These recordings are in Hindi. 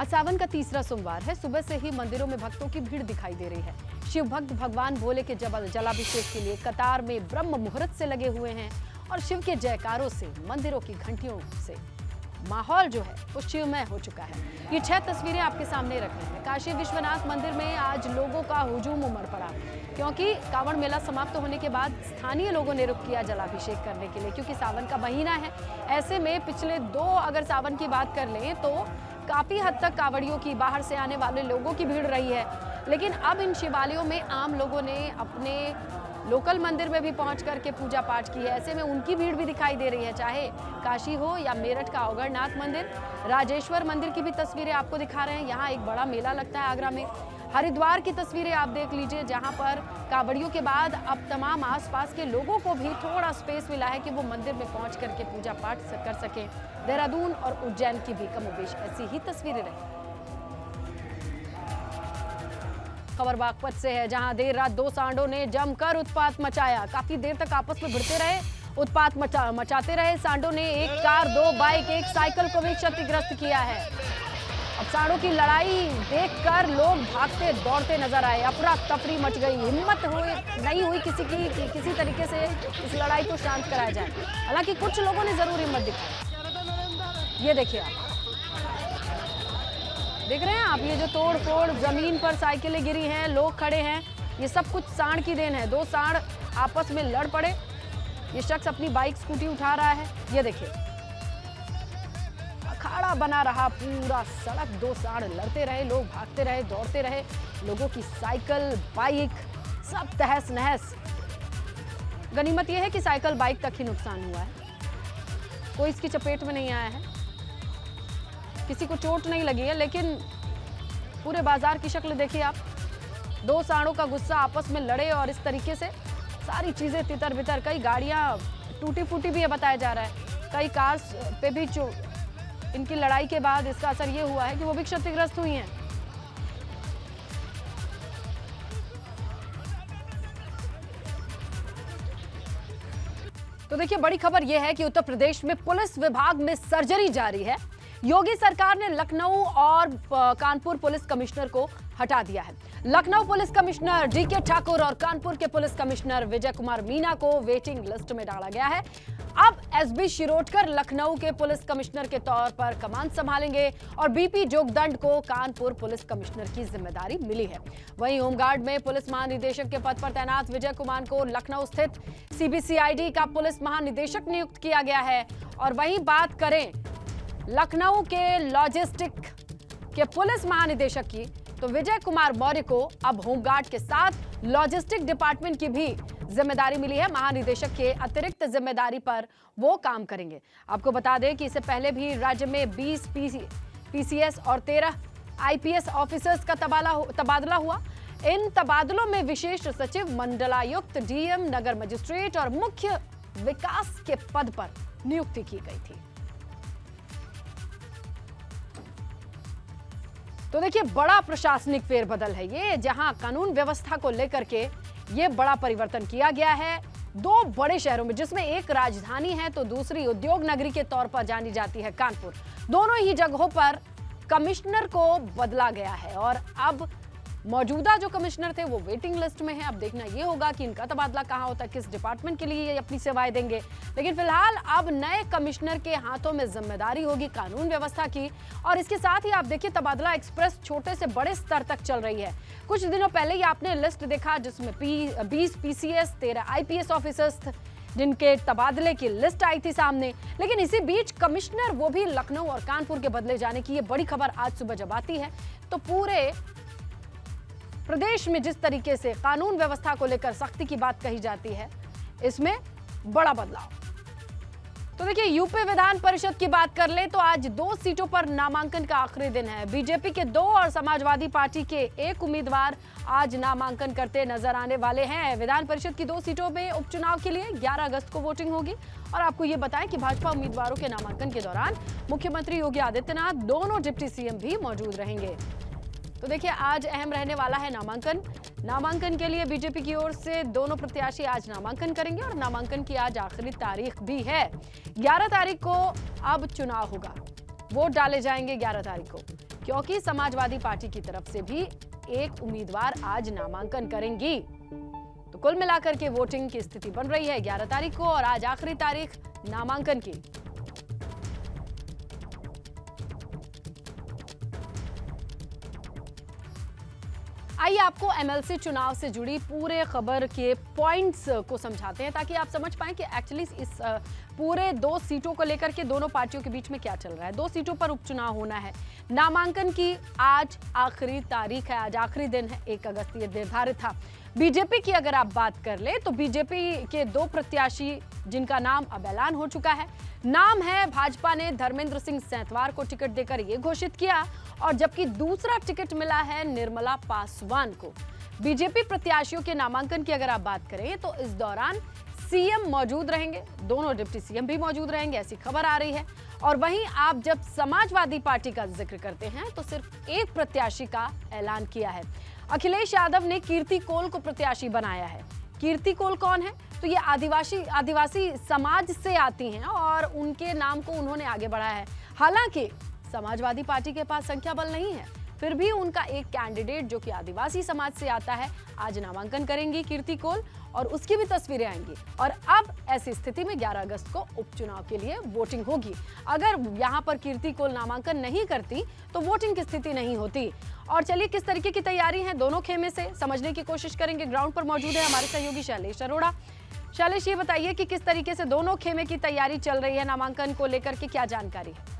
आज सावन का तीसरा सोमवार है। सुबह से ही मंदिरों में भक्तों की भीड़ दिखाई दे रही है। शिव भक्त भगवान भोले के जलाभिषेक के लिए कतार में ब्रह्म मुहूर्त से लगे हुए हैं और शिव के जयकारों से, मंदिरों की घंटियों से माहौल जो है वो शिवमय हो चुका है। ये 6 तस्वीरें आपके सामने रखी हैं। काशी विश्वनाथ मंदिर में आज लोगों का हुजूम उमड़ पड़ा, क्योंकि कांवड़ मेला समाप्त होने के बाद स्थानीय लोगों ने रुक किया जलाभिषेक करने के लिए, क्योंकि सावन का महीना है। ऐसे में पिछले 2 अगर सावन की बात कर लें तो काफी हद तक कांवड़ियों की, बाहर से आने वाले लोगों की भीड़ रही है। लेकिन अब इन शिवालयों में आम लोगों ने अपने लोकल मंदिर में भी पहुंच करके पूजा पाठ की है। ऐसे में उनकी भीड़ भी दिखाई दे रही है, चाहे काशी हो या मेरठ का अवगढ़नाथ मंदिर, राजेश्वर मंदिर की भी तस्वीरें आपको दिखा रहे हैं। यहाँ एक बड़ा मेला लगता है आगरा में। हरिद्वार की तस्वीरें आप देख लीजिए, जहां पर कांवड़ियों के बाद अब तमाम आसपास के लोगों को भी थोड़ा स्पेस मिला है कि वो मंदिर में पहुंच करके पूजा पाठ कर सकें। देहरादून और उज्जैन की भी कमोबेश ऐसी ही तस्वीरें रही। खबर बागपत से है, जहां देर रात 2 सांडों ने जमकर उत्पात मचाया। काफी देर तक आपस में भिड़ते रहे, उत्पात मचाते रहे। सांडों ने एक कार, 2 बाइक, एक साइकिल को भी क्षतिग्रस्त किया है। अब सांडों की लड़ाई देखकर लोग भागते दौड़ते नजर आए। अफरा तफरी मच गई। हिम्मत नहीं हुई किसी की कि किसी तरीके से इस लड़ाई को शांत कराया जाए। हालांकि कुछ लोगों ने जरूर हिम्मत दिखाई। ये देखिए, आप देख रहे हैं आप, ये जो तोड़ फोड़, जमीन पर साइकिलें गिरी हैं, लोग खड़े हैं, ये सब कुछ सांड की देन है। 2 सांड आपस में लड़ पड़े। ये शख्स अपनी बाइक स्कूटी उठा रहा है। ये देखिए, अखाड़ा बना रहा पूरा सड़क। 2 सांड लड़ते रहे, लोग भागते रहे, दौड़ते रहे। लोगों की साइकिल, बाइक सब तहस नहस। गनीमत यह है कि साइकिल बाइक तक ही नुकसान हुआ है, कोई इसकी चपेट में नहीं आया है, किसी को चोट नहीं लगी है। लेकिन पूरे बाजार की शक्ल देखिए आप। 2 सांडों का गुस्सा, आपस में लड़े और इस तरीके से सारी चीजें तितर बितर। कई गाड़ियां टूटी फूटी भी है बताया जा रहा है। कई कार्स पे भी इनकी लड़ाई के बाद इसका असर ये हुआ है कि वो भी क्षतिग्रस्त हुई हैं। तो देखिए, बड़ी खबर यह है कि उत्तर प्रदेश में पुलिस विभाग में सर्जरी जारी है। योगी सरकार ने लखनऊ और कानपुर पुलिस कमिश्नर को हटा दिया है। लखनऊ पुलिस कमिश्नर डीके ठाकुर और कानपुर के पुलिस कमिश्नर विजय कुमार मीना को वेटिंग लिस्ट में डाला गया है। अब एसबी शिरोडकर लखनऊ के पुलिस कमिश्नर के तौर पर कमान संभालेंगे और बीपी जोगदंड को कानपुर पुलिस कमिश्नर की जिम्मेदारी मिली है। वहीं होमगार्ड में पुलिस महानिदेशक के पद पर तैनात विजय कुमार को लखनऊ स्थित सीबीसीआईडी का पुलिस महानिदेशक नियुक्त किया गया है। और वहीं बात करें लखनऊ के लॉजिस्टिक के पुलिस महानिदेशक की, तो विजय कुमार मौर्य को अब होमगार्ड के साथ लॉजिस्टिक डिपार्टमेंट की भी जिम्मेदारी मिली है। महानिदेशक के अतिरिक्त जिम्मेदारी पर वो काम करेंगे। आपको बता दें कि इससे पहले भी राज्य में 20 पीसीएस और 13 आईपीएस ऑफिसर्स का तबादला हुआ। इन तबादलों में विशेष सचिव, मंडलायुक्त, डीएम, नगर मजिस्ट्रेट और मुख्य विकास के पद पर नियुक्ति की गई थी। तो देखिए, बड़ा प्रशासनिक फेरबदल है ये, जहां कानून व्यवस्था को लेकर के ये बड़ा परिवर्तन किया गया है। 2 बड़े शहरों में, जिसमें एक राजधानी है तो दूसरी उद्योग नगरी के तौर पर जानी जाती है कानपुर, दोनों ही जगहों पर कमिश्नर को बदला गया है। और अब मौजूदा जो कमिश्नर थे वो वेटिंग लिस्ट में है। अब देखना ये होगा कि इनका तबादला कहां होता है, किस डिपार्टमेंट के लिए ये अपनी सेवाएं देंगे। लेकिन फिलहाल अब नए कमिश्नर के हाथों में जिम्मेदारी होगी कानून व्यवस्था की। और इसके साथ ही आप देखिए, तबादला एक्सप्रेस छोटे से बड़े स्तर तक चल रही है। कुछ दिनों पहले ही आपने लिस्ट देखा जिसमें 20 पीसीएस, 13 आईपीएस ऑफिसर्स जिनके तबादले की लिस्ट आई थी सामने। लेकिन इसी बीच कमिश्नर वो भी लखनऊ और कानपुर के बदले जाने की ये बड़ी खबर आज सुबह जब आती है, तो पूरे प्रदेश में जिस तरीके से कानून व्यवस्था को लेकर सख्ती की बात कही जाती है, इसमें बड़ा बदलाव। तो देखिए, यूपी विधान परिषद की बात कर ले तो आज 2 सीटों पर नामांकन का आखिरी दिन है। बीजेपी के 2 और समाजवादी पार्टी के 1 उम्मीदवार आज नामांकन करते नजर आने वाले हैं। विधान परिषद की 2 सीटों में उपचुनाव के लिए 11 अगस्त को वोटिंग होगी। और आपको ये बताएं कि भाजपा उम्मीदवारों के नामांकन के दौरान मुख्यमंत्री योगी आदित्यनाथ, दोनों डिप्टी सीएम भी मौजूद रहेंगे। तो देखिए, आज अहम रहने वाला है नामांकन के लिए बीजेपी की ओर से दोनों प्रत्याशी आज नामांकन करेंगे और नामांकन की आज आखिरी तारीख भी है। 11 तारीख को अब चुनाव होगा, वोट डाले जाएंगे 11 तारीख को, क्योंकि समाजवादी पार्टी की तरफ से भी एक उम्मीदवार आज नामांकन करेंगी। तो कुल मिलाकर के वोटिंग की स्थिति बन रही है 11 तारीख को और आज आखिरी तारीख नामांकन की। आइए आपको एमएलसी चुनाव से जुड़ी पूरे खबर के पॉइंट्स को समझाते हैं ताकि आप समझ पाएं कि एक्चुअली इस पूरे 2 सीटों को लेकर के दोनों पार्टियों के बीच में क्या चल रहा है। 2 सीटों पर उपचुनाव होना है। नामांकन की आज आखिरी तारीख है, आज आखिरी दिन है। 1 अगस्त ये निर्धारित था। बीजेपी की अगर आप बात कर ले तो बीजेपी के 2 प्रत्याशी जिनका नाम अब ऐलान हो चुका है। नाम है, भाजपा ने धर्मेंद्र सिंह सेंथवार को टिकट देकर यह घोषित किया और जबकि दूसरा टिकट मिला है निर्मला पासवान को। बीजेपी प्रत्याशियों के नामांकन की अगर आप बात करें तो इस दौरान सीएम मौजूद रहेंगे, दोनों डिप्टी सीएम भी मौजूद रहेंगे, ऐसी खबर आ रही है। और वहीं आप जब समाजवादी पार्टी का जिक्र करते हैं तो सिर्फ एक प्रत्याशी का ऐलान किया है। अखिलेश यादव ने कीर्ति कोल को प्रत्याशी बनाया है। कीर्ति कोल कौन है? तो ये आदिवासी समाज से आती हैं और उनके नाम को उन्होंने आगे बढ़ाया है। हालांकि समाजवादी पार्टी के पास संख्या बल नहीं है, फिर भी उनका एक कैंडिडेट जो कि आदिवासी समाज से आता है आज नामांकन करेंगी कीर्ति कोल और उसकी भी तस्वीरें आएंगी। और अब ऐसी स्थिति में 11 अगस्त को उपचुनाव के लिए वोटिंग होगी। अगर यहां पर कीर्ति कोल नामांकन नहीं करती तो वोटिंग की स्थिति नहीं होती। और चलिए किस तरीके की तैयारी है दोनों खेमे से समझने की कोशिश करेंगे। ग्राउंड पर मौजूद है हमारे सहयोगी शैलेश अरोड़ा। शैलेश, ये बताइए कि किस तरीके से दोनों खेमे की तैयारी चल रही है, नामांकन को लेकर के क्या जानकारी है?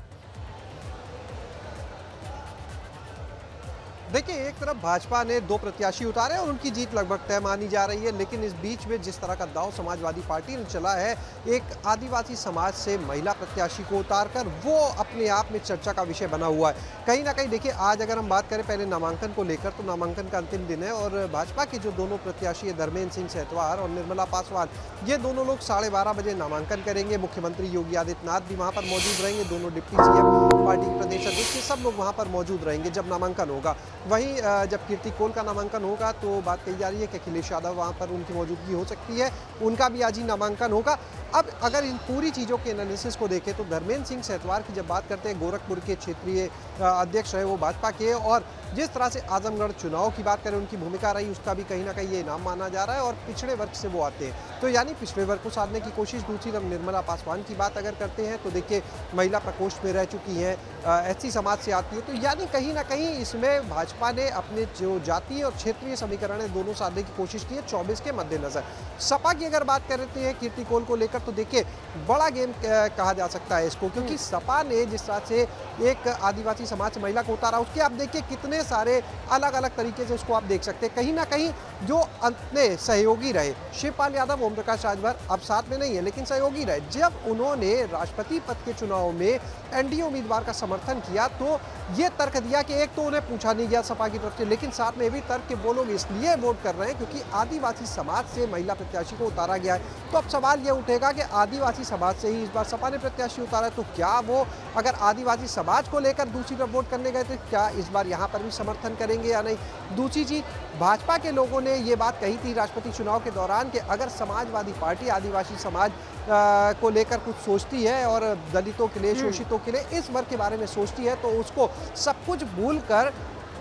देखिए, एक तरफ भाजपा ने 2 प्रत्याशी उतारे और उनकी जीत लगभग तय मानी जा रही है, लेकिन इस बीच में जिस तरह का दांव समाजवादी पार्टी ने चला है, एक आदिवासी समाज से महिला प्रत्याशी को उतारकर, वो अपने आप में चर्चा का विषय बना हुआ है। कहीं ना कहीं देखिए, आज अगर हम बात करें पहले नामांकन को लेकर, तो नामांकन का अंतिम दिन है और भाजपा के जो दोनों प्रत्याशी है धर्मेंद्र सिंह सेंथवार और निर्मला पासवान, ये दोनों लोग 12:30 बजे नामांकन करेंगे। मुख्यमंत्री योगी आदित्यनाथ भी वहाँ पर मौजूद रहेंगे, दोनों डिप्टी सीएम, पार्टी के प्रदेश अध्यक्ष, सब लोग वहाँ पर मौजूद रहेंगे जब नामांकन होगा। वहीं जब कीर्ति कोल का नामांकन होगा तो बात कही जा रही है कि अखिलेश यादव वहां पर उनकी मौजूदगी हो सकती है, उनका भी आज ही नामांकन होगा। अब अगर इन पूरी चीज़ों के एनालिसिस को देखें तो धर्मेंद्र सिंह सेंथवार की जब बात करते हैं, गोरखपुर के क्षेत्रीय अध्यक्ष है वो भाजपा के, और जिस तरह से आजमगढ़ चुनाव की बात करें उनकी भूमिका रही, उसका भी कहीं ना कहीं ये इनाम माना जा रहा है और पिछड़े वर्ग से वो आते हैं, तो यानी पिछड़े वर्ग को साधने की कोशिश। दूसरी तरफ निर्मला पासवान की बात अगर करते हैं तो देखिए, महिला प्रकोष्ठ में रह चुकी हैं, एससी समाज से आती है, तो यानी कहीं ना कहीं इसमें भाजपा ने अपने जो जातीय और क्षेत्रीय समीकरण है दोनों साधने की कोशिश की है 24 के मद्देनजर। सपा की अगर बात करते हैं कीर्ति कोल को लेकर तो देखिए, बड़ा गेम कहा जा सकता है इसको, क्योंकि सपा ने जिस तरह से एक आदिवासी समाज से महिला को उतारा, उसके आप देखिए कितने सारे अलग अलग तरीके से उसको आप देख सकते हैं। कहीं ना कहीं जो अपने सहयोगी रहे, शिवपाल यादव, ओम प्रकाश राजभर अब साथ में नहीं है लेकिन सहयोगी रहे, जब उन्होंने राष्ट्रपति पद के चुनाव में एनडीए उम्मीदवार का समर्थन किया तो ये तर्क दिया कि एक तो उन्हें पूछा नहीं गया सपा की तरफ से, लेकिन साथ में भी तर्क के वो लोग इसलिए वोट कर रहे हैं क्योंकि आदिवासी समाज से महिला प्रत्याशी को उतारा गया है। तो अब सवाल ये उठेगा कि आदिवासी समाज से ही इस बार सपा ने प्रत्याशी उतारा है, तो क्या वो अगर आदिवासी समाज को लेकर दूसरी तरफ वोट करने गए तो क्या इस बार यहाँ पर भी समर्थन करेंगे या नहीं? दूसरी चीज, भाजपा के लोगों ने ये बात कही थी राष्ट्रपति चुनाव के दौरान कि अगर समाजवादी पार्टी आदिवासी समाज को लेकर कुछ सोचती है और दलितों के लिए, शोषितों के लिए, इस वर्ग के बारे में सोचती है तो उसको सब कुछ भूलकर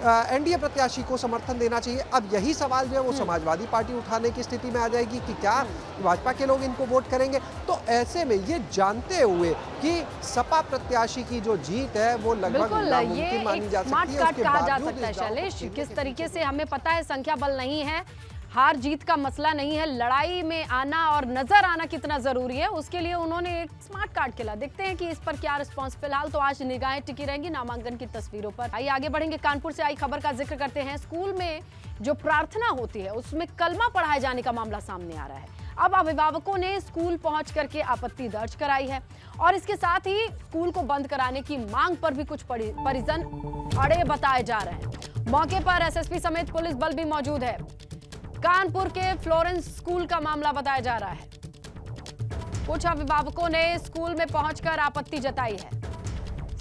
एनडीए प्रत्याशी को समर्थन देना चाहिए। अब यही सवाल जो है वो समाजवादी पार्टी उठाने की स्थिति में आ जाएगी कि क्या भाजपा के लोग इनको वोट करेंगे। तो ऐसे में ये जानते हुए कि सपा प्रत्याशी की जो जीत है वो लगभग नामुमकिन मानी जा सकती है, उसके कहा जा बावजूद सकता है शैलेश, किस तरीके से हमें पता है संख्या बल नहीं है, हार जीत का मसला नहीं है, लड़ाई में आना और नजर आना कितना जरूरी है उसके लिए उन्होंने एक स्मार्ट कार्ड खेला। देखते हैं कि इस पर क्या रिस्पांस। फिलहाल तो आज निगाहें टिकी रहेंगी नामांकन की तस्वीरों पर। आइए आगे बढ़ेंगे, कानपुर से आई खबर का जिक्र करते हैं। स्कूल में जो प्रार्थना होती है उसमें कलमा पढ़ाए जाने का मामला सामने आ रहा है। अब अभिभावकों ने स्कूल पहुंच करके आपत्ति दर्ज कराई है और इसके साथ ही स्कूल को बंद कराने की मांग पर भी कुछ परिजन अड़े बताए जा रहे हैं। मौके पर एसएसपी समेत पुलिस बल भी मौजूद है। कानपुर के फ्लोरेंस स्कूल का मामला बताया जा रहा है। कुछ अभिभावकों ने स्कूल में पहुंचकर आपत्ति जताई है।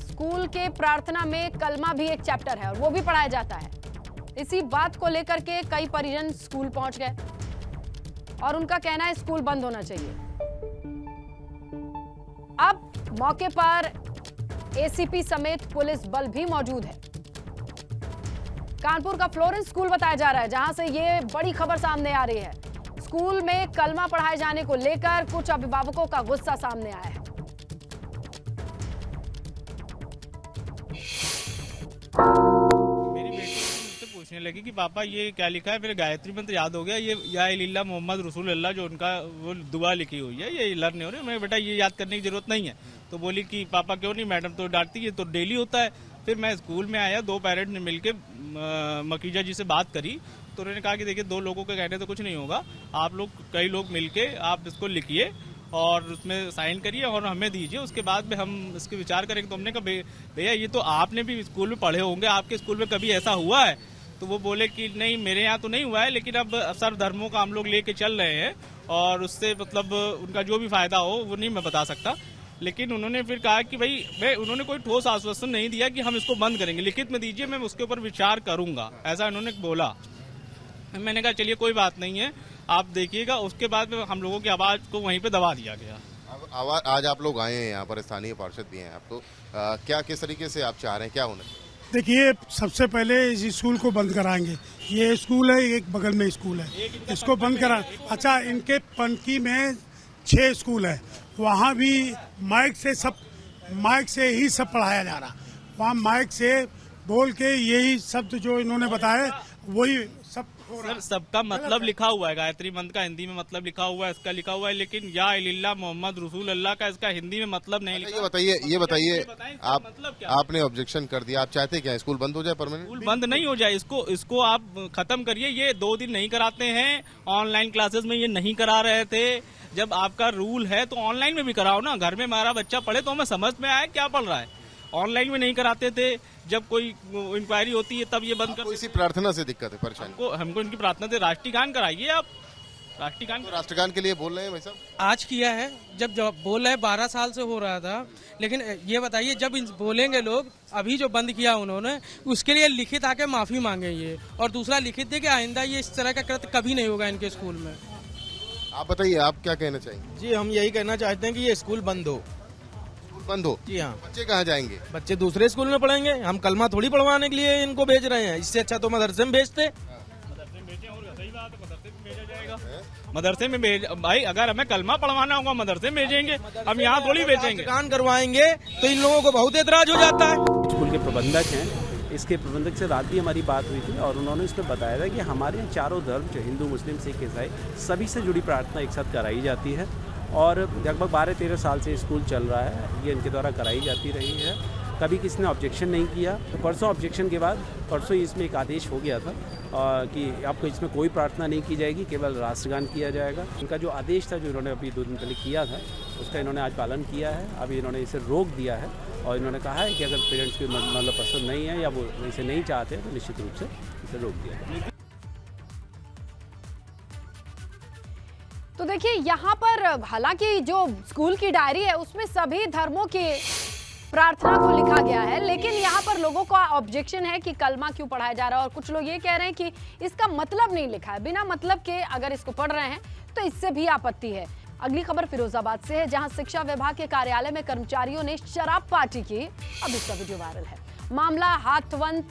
स्कूल के प्रार्थना में कलमा भी एक चैप्टर है और वो भी पढ़ाया जाता है। इसी बात को लेकर के कई परिजन स्कूल पहुंच गए और उनका कहना है स्कूल बंद होना चाहिए। अब मौके पर एसीपी समेत पुलिस बल भी मौजूद है। कानपुर का फ्लोरेंस स्कूल बताया जा रहा है, जहां से ये बड़ी खबर सामने आ रही है। स्कूल में कलमा पढ़ाए जाने को लेकर कुछ अभिभावकों का गुस्सा सामने आया है। मेरी बेटी मुझसे पूछने लगी कि पापा ये क्या लिखा है, फिर गायत्री मंत्र याद हो गया, ये या इल्ला मोहम्मद रसूल अल्लाह जो उनका वो दुआ लिखी हुई है, ये लर्न नहीं हो रही। मैं बेटा ये याद करने की जरूरत नहीं है। तो बोली कि पापा क्यों नहीं, मैडम तो डांटती है, तो डेली होता है। फिर मैं स्कूल में आया, 2 पेरेंट्स ने मिलकर मकीजा जी से बात करी, तो उन्होंने कहा कि देखिए 2 लोगों के कहने तो कुछ नहीं होगा, आप लोग कई लोग मिलके आप इसको लिखिए और उसमें साइन करिए और हमें दीजिए, उसके बाद में हम इसके विचार करेंगे। तो हमने कहा भैया ये तो आपने भी स्कूल में पढ़े होंगे, आपके स्कूल में कभी ऐसा हुआ है? तो वो बोले कि नहीं मेरे यहाँ तो नहीं हुआ है, लेकिन अब सर्व धर्मों का हम लोग लेके चल रहे हैं और उससे मतलब उनका जो भी फायदा हो वो नहीं मैं बता सकता। लेकिन उन्होंने फिर कहा कि भाई उन्होंने कोई ठोस आश्वासन नहीं दिया कि हम इसको बंद करेंगे, लिखित में दीजिए, मैं उसके ऊपर विचार करूंगा, ऐसा उन्होंने बोला। मैंने कहा चलिए कोई बात नहीं है, आप देखिएगा। उसके बाद में हम लोगों की आवाज़ को वहीं पे दबा दिया गया। आज आप लोग आए हैं यहाँ पर, स्थानीय पार्षद भी हैं आप, तो क्या किस तरीके से आप चाह रहे हैं, क्या होना चाहिए? देखिए, सबसे पहले इस स्कूल को बंद कराएंगे। ये स्कूल है, एक बगल में स्कूल है, इसको बंद करा। अच्छा, इनके पनकी में 6 स्कूल है, वहाँ भी माइक से ही सब पढ़ाया जा रहा। वहाँ माइक से बोल के यही शब्द जो इन्होंने बताए वही सब हो रहा। सर सबका मतलब लिखा हुआ है, गायत्री मंत्र का हिंदी में मतलब लिखा हुआ है, इसका लिखा हुआ है, लेकिन या इल्ला मोहम्मद रसूल अल्लाह का इसका हिंदी में मतलब नहीं लिखा। ये बताइए आप मतलब क्या? आपने ऑब्जेक्शन कर दिया, आप चाहते क्या स्कूल बंद हो जाए परमानेंट? स्कूल बंद नहीं हो जाए, इसको आप खत्म करिए। ये 2 दिन नहीं कराते हैं, ऑनलाइन क्लासेस में ये नहीं करा रहे थे। जब आपका रूल है तो ऑनलाइन में भी कराओ ना, घर में हमारा बच्चा पढ़े तो हमें समझ में आए क्या पढ़ रहा है। ऑनलाइन में नहीं कराते थे, जब कोई इंक्वायरी होती है तब ये बंद कर। इसी प्रार्थना से दिक्कत है, परेशानी हमको इनकी प्रार्थना से राष्ट्रीय गान कराइए आप। राष्ट्रगान के लिए बोल रहे हैं भाई साहब? आज किया है, जब बोल रहे 12 साल से हो रहा था। लेकिन ये बताइए, जब बोलेंगे लोग, अभी जो बंद किया उन्होंने, उसके लिए लिखित आके माफी मांगे ये, और दूसरा लिखित दे कि आइंदा ये इस तरह का कृत्य कभी नहीं होगा इनके स्कूल में। आप बताइए, आप क्या कहना चाहेंगे? जी, हम यही कहना चाहते हैं कि ये स्कूल बंद हो। बंद हो? जी हाँ। बच्चे कहाँ जाएंगे? बच्चे दूसरे स्कूल में पढ़ेंगे, हम कलमा थोड़ी पढ़वाने के लिए इनको भेज रहे हैं। इससे अच्छा तो मदरसे में भेजते। मदरसे में भेज भाई, अगर हमें कलमा पढ़वाना होगा मदरसे में भेजेंगे, हम यहाँ थोड़ी भेजेंगे। कान करवाएंगे तो इन लोगों को बहुत एतराज हो जाता है। स्कूल के प्रबंधक हैं, इसके प्रबंधक से रात भी हमारी बात हुई थी और उन्होंने इसमें बताया था कि हमारे यहाँ चारों धर्म, जो हिंदू, मुस्लिम, सिख, ईसाई, सभी से जुड़ी प्रार्थना एक साथ कराई जाती है और लगभग 12-13 साल से स्कूल चल रहा है, ये इनके द्वारा कराई जाती रही है। कभी किसी ने ऑब्जेक्शन नहीं किया। तो परसों ऑब्जेक्शन के बाद परसों इसमें एक आदेश हो गया था कि आपको इसमें कोई प्रार्थना नहीं की जाएगी, केवल राष्ट्रगान किया जाएगा। इनका जो आदेश था, जो इन्होंने अभी 2 दिन पहले किया था, उसका इन्होंने आज पालन किया है। अभी इन्होंने इसे रोक दिया है और इन्होंने कहा है कि अगर पेरेंट्स को मतलब पसंद नहीं है या वो इसे नहीं चाहते हैं तो निश्चित रूप से इसे रोक दिया जाए। तो देखिए, यहाँ पर हालांकि जो स्कूल की डायरी है उसमें सभी धर्मों की प्रार्थना को लिखा गया है, लेकिन यहाँ पर लोगों का ऑब्जेक्शन है कि कलमा क्यों पढ़ाया जा रहा है और कुछ लोग ये कह रहे हैं कि इसका मतलब नहीं लिखा है। बिना मतलब के अगर इसको पढ़ रहे हैं तो इससे भी आपत्ति है। अगली खबर फिरोजाबाद से है, जहां शिक्षा विभाग के कार्यालय में कर्मचारियों ने शराब पार्टी की। अब इसका वीडियो वायरल है। मामला हाथवंत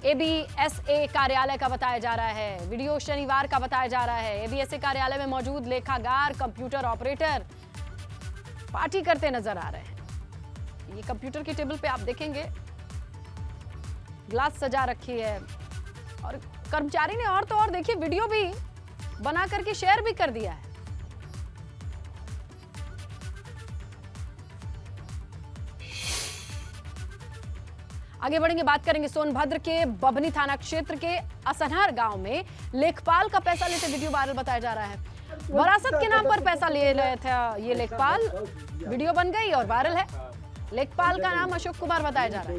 ABSA कार्यालय का बताया जा रहा है। वीडियो शनिवार का बताया जा रहा है। ABSA कार्यालय में मौजूद लेखागार, कंप्यूटर ऑपरेटर पार्टी करते नजर आ रहे हैं। ये कंप्यूटर की टेबल पे आप देखेंगे ग्लास सजा रखी है और कर्मचारी ने और तो और देखिए वीडियो भी बना करके शेयर भी कर दिया है। आगे बढ़ेंगे, बात करेंगे सोनभद्र के बभनी थाना क्षेत्र के असनहर गांव में लेखपाल का पैसा लेते वीडियो वायरल बताया जा रहा है। वरासत के नाम पर पैसा ले रहे थे ये लेखपाल, वीडियो बन गई और वायरल है। लेखपाल का नाम अशोक कुमार बताया जा रहा है।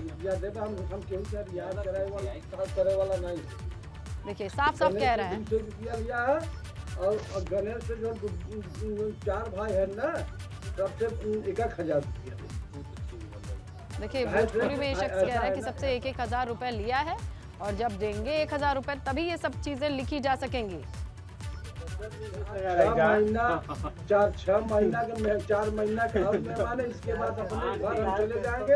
देखिए, साफ साफ कह रहा है। और गणेश से जो 4 भाई है ना, सबसे 1,000 रुपया। देखिए, भोजपुरी में ये शख्स कह रहा है कि सबसे 1,000 रुपए लिया है और जब देंगे 1,000 रुपए तभी ये सब चीजें लिखी जा सकेंगी। 6 महीना के 4 महीना का मेहमान है, इसके बाद अपने घर हम चले जाएंगे।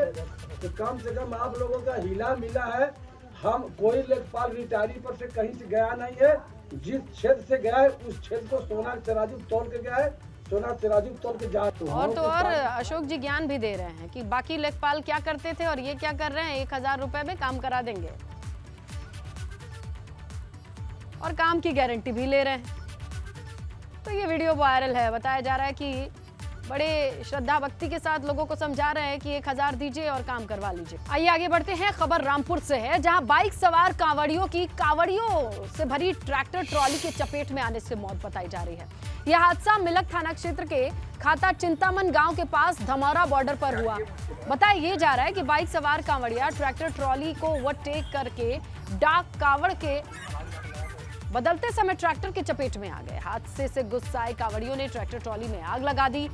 तो कम से कम आप लोगों का हिला मिला है हम कोई लेखपाल रिटायरी पर से कहीं से गया नहीं है। जिस क्षेत्र से गया है उस क्षेत्र को सोना तराजू तोल के गया है, सोना तराजू तोल के जा। और तो और अशोक जी ज्ञान भी दे रहे हैं कि बाकी लेखपाल क्या करते थे और ये क्या कर रहे हैं, 1000 रुपए में काम करा देंगे और काम की गारंटी भी ले रहे हैं। तो ये वीडियो वायरल है। बताया जा रहा है कि बड़े श्रद्धा भक्ति के साथ लोगों को समझा रहे हैं कि 1000 दीजिए और काम करवा लीजिए। आइए आगे बढ़ते हैं। खबर रामपुर से है, जहां बाइक सवार कांवड़ियों से भरी ट्रैक्टर ट्रॉली के चपेट में आने से मौत बताई जा रही है। यह हादसा मिलक थाना क्षेत्र के खाता चिंतामन गांव के पास धमौरा बॉर्डर पर हुआ। बताया ये जा रहा है कि बाइक सवार कांवड़िया ट्रैक्टर ट्रॉली को ओवरटेक करके डाक कावड़ के बदलते समय ट्रैक्टर के चपेट में आ गए। हादसे से गुस्साए कांवड़ियों ने ट्रैक्टर ट्रॉली में आग लगा दी।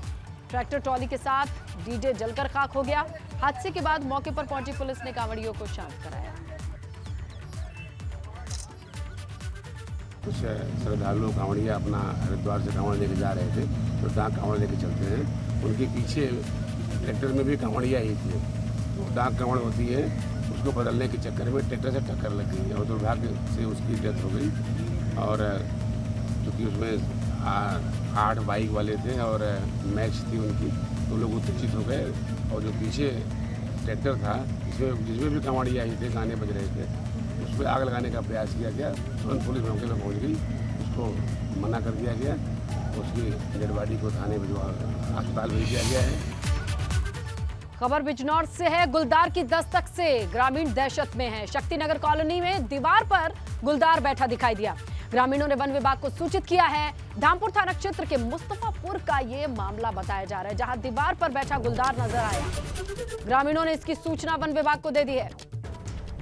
ट्रैक्टर ट्रॉली के साथ डीजे जलकर खाक हो गया। हादसे के बाद मौके पर पहुंची पुलिस ने कांवड़ियों को शांत कराया। कुछ श्रद्धालु कांवड़िया अपना हरिद्वार से कांवड़ लेके जा रहे थे, तो डाक कांवड़ लेके चलते हैं। उनके पीछे ट्रैक्टर में भी कांवड़िया ही थे। तो डाक कांवड़ होती है, उसको बदलने के चक्कर में ट्रैक्टर से टक्कर लग गई और दुर्भाग्य से उसकी डेथ हो गई। और चूँकि उसमें 8 बाइक वाले थे और मैच थी उनकी, तो लोग उत्तेजित हो गए और जो पीछे ट्रैक्टर था जिसमें भी कांवड़िया ही थे, गाने बज रहे थे, उस पर आग लगाने का प्रयास किया गया। तुरंत पुलिस मौके पर पहुंच गई, उसको मना कर दिया गया। उसकी डेड बॉडी को थाने भिजवा अस्पताल भेज दिया गया है। खबर बिजनौर से है। गुलदार की दस्तक से ग्रामीण दहशत में है। शक्तिनगर कॉलोनी में दीवार पर गुलदार बैठा दिखाई दिया। ग्रामीणों ने वन विभाग को सूचित किया है। धामपुर थाना क्षेत्र के मुस्तफापुर का ये मामला बताया जा रहा है, जहां दीवार पर बैठा गुलदार नजर आया। ग्रामीणों ने इसकी सूचना वन विभाग को दे दी है,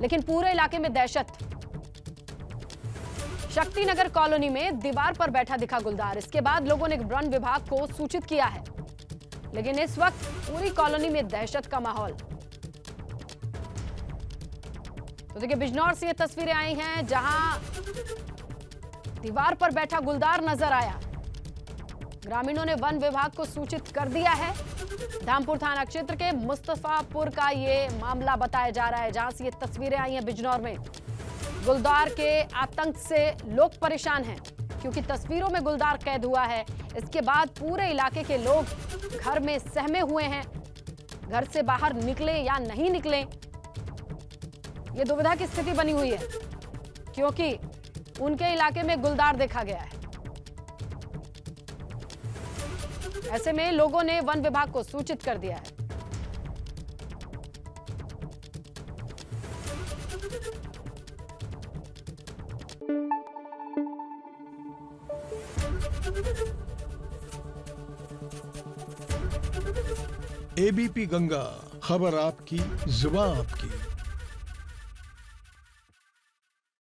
लेकिन पूरे इलाके में दहशत। शक्तिनगर कॉलोनी में दीवार पर बैठा दिखा गुलदार। इसके बाद लोगों ने वन विभाग को सूचित किया है, लेकिन इस वक्त पूरी कॉलोनी में दहशत का माहौल। तो देखिए, बिजनौर से ये तस्वीरें आई हैं, जहां दीवार पर बैठा गुलदार नजर आया। ग्रामीणों ने वन विभाग को सूचित कर दिया है। धामपुर थाना क्षेत्र के मुस्तफापुर का ये मामला बताया जा रहा है, जहां से ये तस्वीरें आई हैं बिजनौर में। गुलदार के आतंक से लोग परेशान हैं, क्योंकि तस्वीरों में गुलदार कैद हुआ है। इसके बाद पूरे इलाके के लोग घर में सहमे हुए हैं, घर से बाहर निकले या नहीं निकले, ये दुविधा की स्थिति बनी हुई है, क्योंकि उनके इलाके में गुलदार देखा गया है। ऐसे में लोगों ने वन विभाग को सूचित कर दिया है। एबीपी गंगा, खबर आपकी, जुबान आपकी।